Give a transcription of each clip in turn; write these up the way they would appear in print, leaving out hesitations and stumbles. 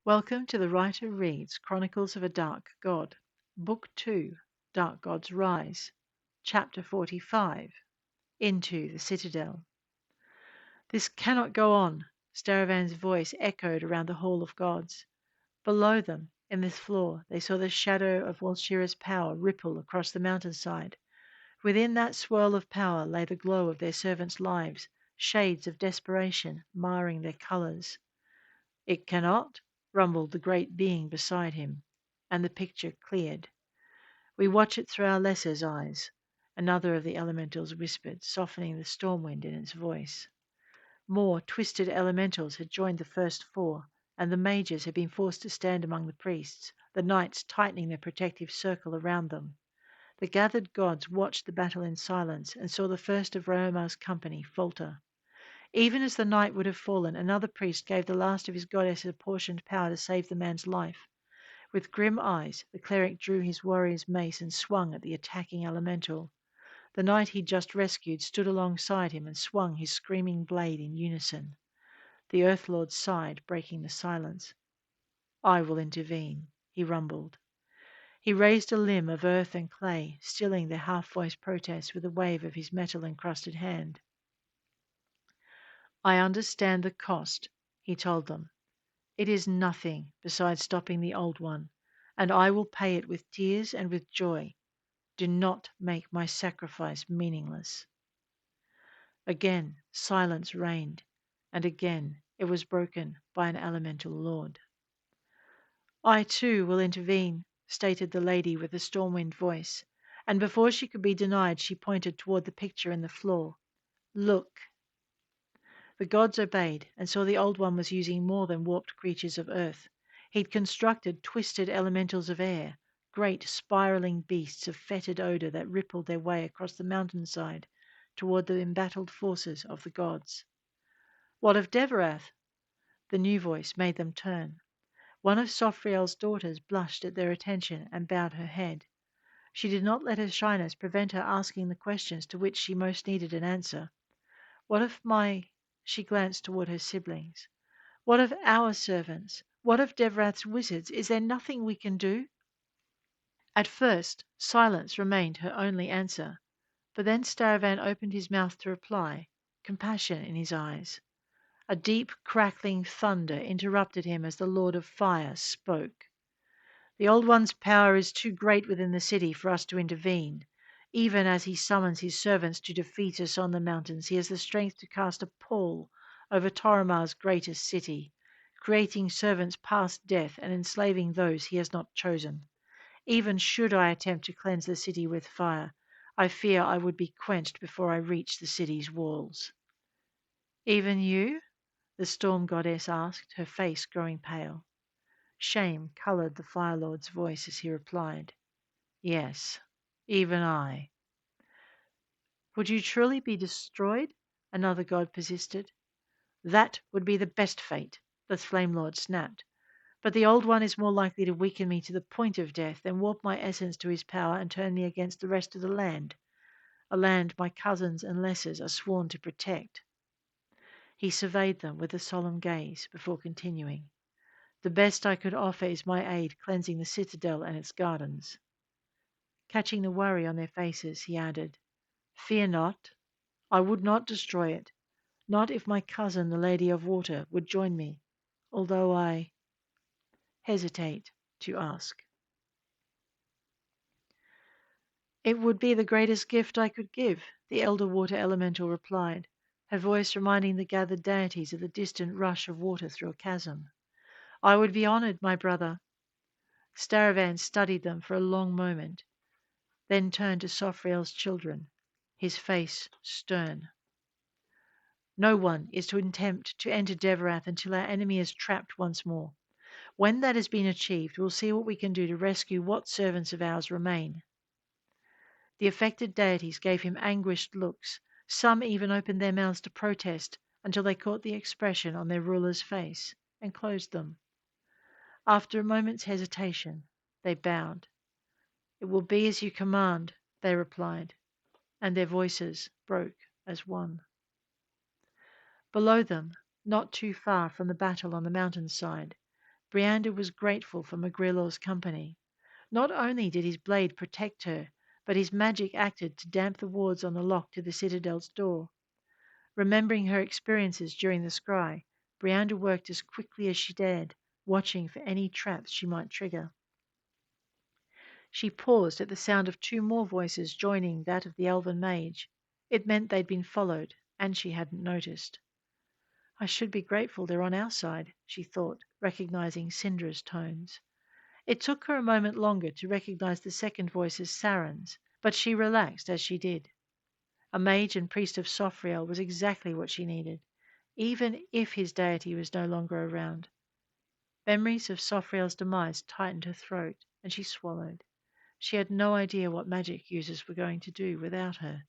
Welcome to the Writer Reads Chronicles of a Dark God, Book 2, Dark God's Rise, Chapter 45, Into the Citadel. This cannot go on, Staravan's voice echoed around the Hall of Gods. Below them, in this floor, they saw the shadow of Walshira's power ripple across the mountainside. Within that swirl of power lay the glow of their servants' lives, shades of desperation marring their colours. It cannot, rumbled the great being beside him, and the picture cleared. We watch it through our lesser's eyes, another of the elementals whispered, softening the storm wind in its voice. More twisted elementals had joined the first four, and the mages had been forced to stand among the priests, the knights tightening their protective circle around them. The gathered gods watched the battle in silence and saw the first of Riomar's company falter. Even as the knight would have fallen, another priest gave the last of his goddess's apportioned power to save the man's life. With grim eyes, the cleric drew his warrior's mace and swung at the attacking elemental. The knight he'd just rescued stood alongside him and swung his screaming blade in unison. The Earth Lord sighed, breaking the silence. I will intervene, he rumbled. He raised a limb of earth and clay, stilling their half-voiced protests with a wave of his metal-encrusted hand. I understand the cost, he told them. It is nothing besides stopping the Old One, and I will pay it with tears and with joy. Do not make my sacrifice meaningless. Again silence reigned, and again it was broken by an elemental lord. I too will intervene, stated the lady with the storm-wind voice, and before she could be denied she pointed toward the picture in the floor. Look. The gods obeyed and saw the Old One was using more than warped creatures of earth. He'd constructed twisted elementals of air, great spiraling beasts of fetid odour that rippled their way across the mountainside toward the embattled forces of the gods. What of Deverath? The new voice made them turn. One of Sophriel's daughters blushed at their attention and bowed her head. She did not let her shyness prevent her asking the questions to which she most needed an answer. What of my... She glanced toward her siblings. What of our servants? What of Devrath's wizards? Is there nothing we can do? At first, silence remained her only answer, but then Staravan opened his mouth to reply, compassion in his eyes. A deep, crackling thunder interrupted him as the Lord of Fire spoke. The Old One's power is too great within the city for us to intervene. Even as he summons his servants to defeat us on the mountains, he has the strength to cast a pall over Toromar's greatest city, creating servants past death and enslaving those he has not chosen. Even should I attempt to cleanse the city with fire, I fear I would be quenched before I reach the city's walls. Even you? The storm goddess asked, her face growing pale. Shame coloured the Fire Lord's voice as he replied, Yes, even I. Would you truly be destroyed? Another god persisted. That would be the best fate, the Flame Lord snapped. But the Old One is more likely to weaken me to the point of death than warp my essence to his power and turn me against the rest of the land, a land my cousins and lessers are sworn to protect. He surveyed them with a solemn gaze before continuing. The best I could offer is my aid cleansing the citadel and its gardens. Catching the worry on their faces, he added, Fear not. I would not destroy it, not if my cousin, the Lady of Water, would join me, although I hesitate to ask. It would be the greatest gift I could give, the elder water elemental replied, her voice reminding the gathered deities of the distant rush of water through a chasm. I would be honoured, my brother. Staravan studied them for a long moment, then turned to Sophriel's children, his face stern. No one is to attempt to enter Deverath until our enemy is trapped once more. When that has been achieved, we'll see what we can do to rescue what servants of ours remain. The affected deities gave him anguished looks. Some even opened their mouths to protest until they caught the expression on their ruler's face and closed them. After a moment's hesitation, they bowed. It will be as you command, they replied, and their voices broke as one. Below them, not too far from the battle on the mountainside, Brianda was grateful for Magrillo's company. Not only did his blade protect her, but his magic acted to damp the wards on the lock to the Citadel's door. Remembering her experiences during the scry, Brianda worked as quickly as she dared, watching for any traps she might trigger. She paused at the sound of two more voices joining that of the elven mage. It meant they'd been followed, and she hadn't noticed. I should be grateful they're on our side, she thought, recognizing Syndra's tones. It took her a moment longer to recognize the second voice as Saren's, but she relaxed as she did. A mage and priest of Sophriel was exactly what she needed, even if his deity was no longer around. Memories of Sophriel's demise tightened her throat, and she swallowed. She had no idea what magic users were going to do without her.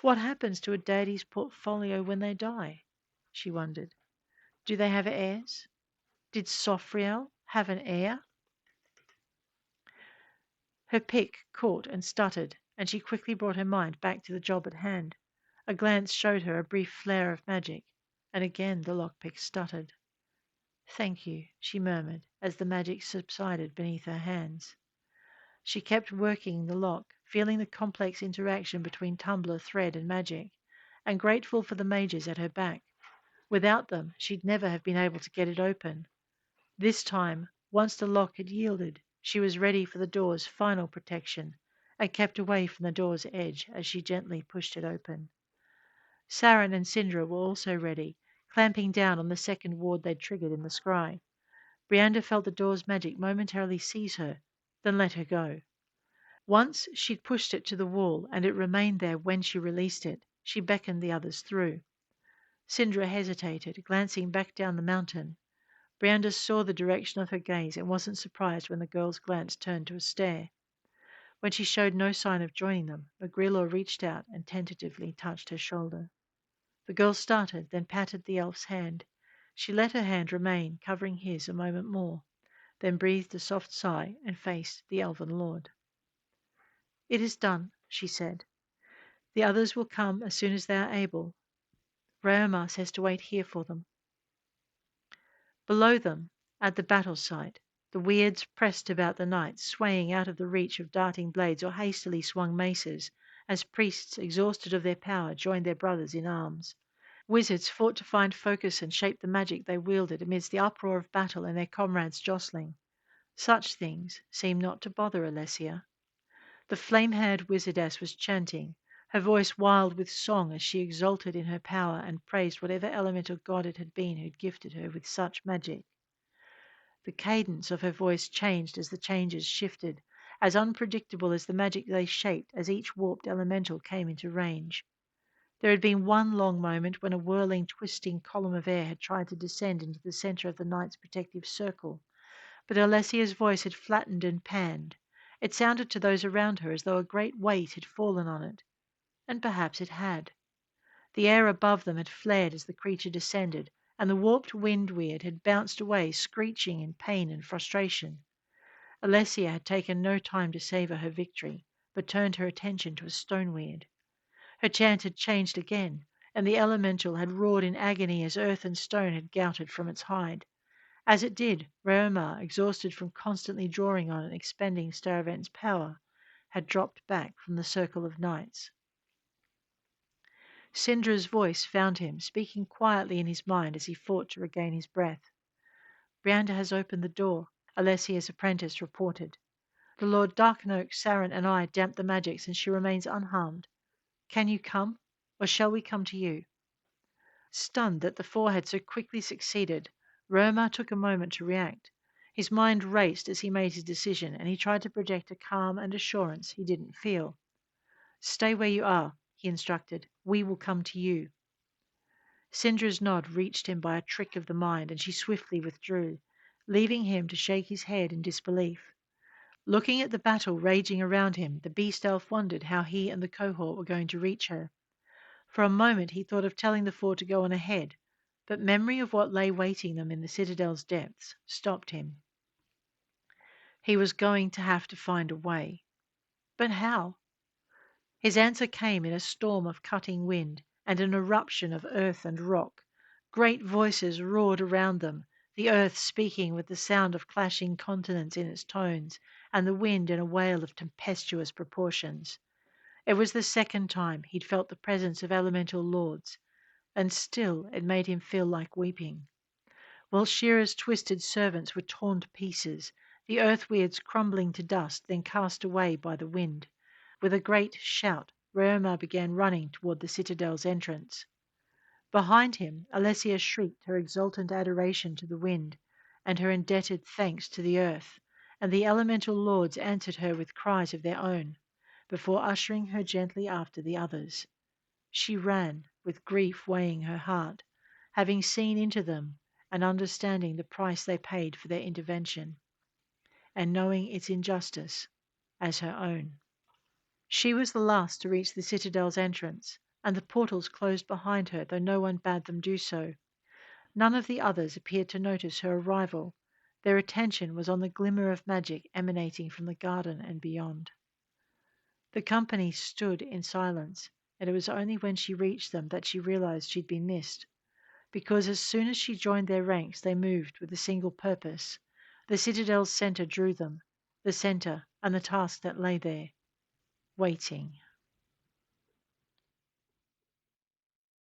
What happens to a deity's portfolio when they die? She wondered. Do they have heirs? Did Sophriel have an heir? Her pick caught and stuttered, and she quickly brought her mind back to the job at hand. A glance showed her a brief flare of magic, and again the lockpick stuttered. Thank you, she murmured as the magic subsided beneath her hands. She kept working the lock, feeling the complex interaction between tumbler, thread, and magic, and grateful for the mages at her back. Without them, she'd never have been able to get it open. This time, once the lock had yielded, she was ready for the door's final protection, and kept away from the door's edge as she gently pushed it open. Saren and Syndra were also ready, clamping down on the second ward they'd triggered in the scry. Brianda felt the door's magic momentarily seize her, then let her go. Once she'd pushed it to the wall, and it remained there when she released it. She beckoned the others through. Syndra hesitated, glancing back down the mountain. Brianda saw the direction of her gaze and wasn't surprised when the girl's glance turned to a stare. When she showed no sign of joining them, Magrillo reached out and tentatively touched her shoulder. The girl started, then patted the elf's hand. She let her hand remain, covering his a moment more, then breathed a soft sigh and faced the elven lord. It is done, she said. The others will come as soon as they are able. Raomar says to wait here for them. Below them, at the battle site, the weirds pressed about the knights, swaying out of the reach of darting blades or hastily swung maces, as priests, exhausted of their power, joined their brothers in arms. Wizards fought to find focus and shape the magic they wielded amidst the uproar of battle and their comrades jostling. Such things seemed not to bother Alessia. The flame-haired wizardess was chanting, her voice wild with song as she exulted in her power and praised whatever elemental god it had been who'd gifted her with such magic. The cadence of her voice changed as the changes shifted, as unpredictable as the magic they shaped as each warped elemental came into range. There had been one long moment when a whirling, twisting column of air had tried to descend into the center of the knight's protective circle, but Alessia's voice had flattened and panned. It sounded to those around her as though a great weight had fallen on it. And perhaps it had. The air above them had flared as the creature descended, and the warped wind weird had bounced away, screeching in pain and frustration. Alessia had taken no time to savor her victory, but turned her attention to a stone weird. Her chant had changed again, and the elemental had roared in agony as earth and stone had gouted from its hide. As it did, Raomar, exhausted from constantly drawing on and expending Staravent's power, had dropped back from the circle of knights. Syndra's voice found him, speaking quietly in his mind as he fought to regain his breath. Brianda has opened the door, Alessia's apprentice reported. The Lord Darkenoak, Saren, and I damped the magics, and she remains unharmed. Can you come, or shall we come to you? Stunned that the four had so quickly succeeded, Raomar took a moment to react. His mind raced as he made his decision, and he tried to project a calm and assurance he didn't feel. Stay where you are, he instructed. We will come to you. Syndra's nod reached him by a trick of the mind, and she swiftly withdrew, leaving him to shake his head in disbelief. Looking at the battle raging around him, the beast elf wondered how he and the cohort were going to reach her. For a moment he thought of telling the four to go on ahead, but memory of what lay waiting them in the Citadel's depths stopped him. He was going to have to find a way. But how? His answer came in a storm of cutting wind and an eruption of earth and rock. Great voices roared around them, the earth speaking with the sound of clashing continents in its tones, and the wind in a wail of tempestuous proportions. It was the second time he'd felt the presence of elemental lords, and still it made him feel like weeping. While Shira's twisted servants were torn to pieces, the earth weirds crumbling to dust, then cast away by the wind. With a great shout, Rheuma began running toward the citadel's entrance. Behind him, Alessia shrieked her exultant adoration to the wind, and her indebted thanks to the earth, and the elemental lords answered her with cries of their own, before ushering her gently after the others. She ran, with grief weighing her heart, having seen into them and understanding the price they paid for their intervention, and knowing its injustice as her own. She was the last to reach the citadel's entrance, and the portals closed behind her, though no one bade them do so. None of the others appeared to notice her arrival. Their attention was on the glimmer of magic emanating from the garden and beyond. The company stood in silence, and it was only when she reached them that she realized she'd been missed, because as soon as she joined their ranks they moved with a single purpose. The citadel's center drew them, the center and the task that lay there, waiting.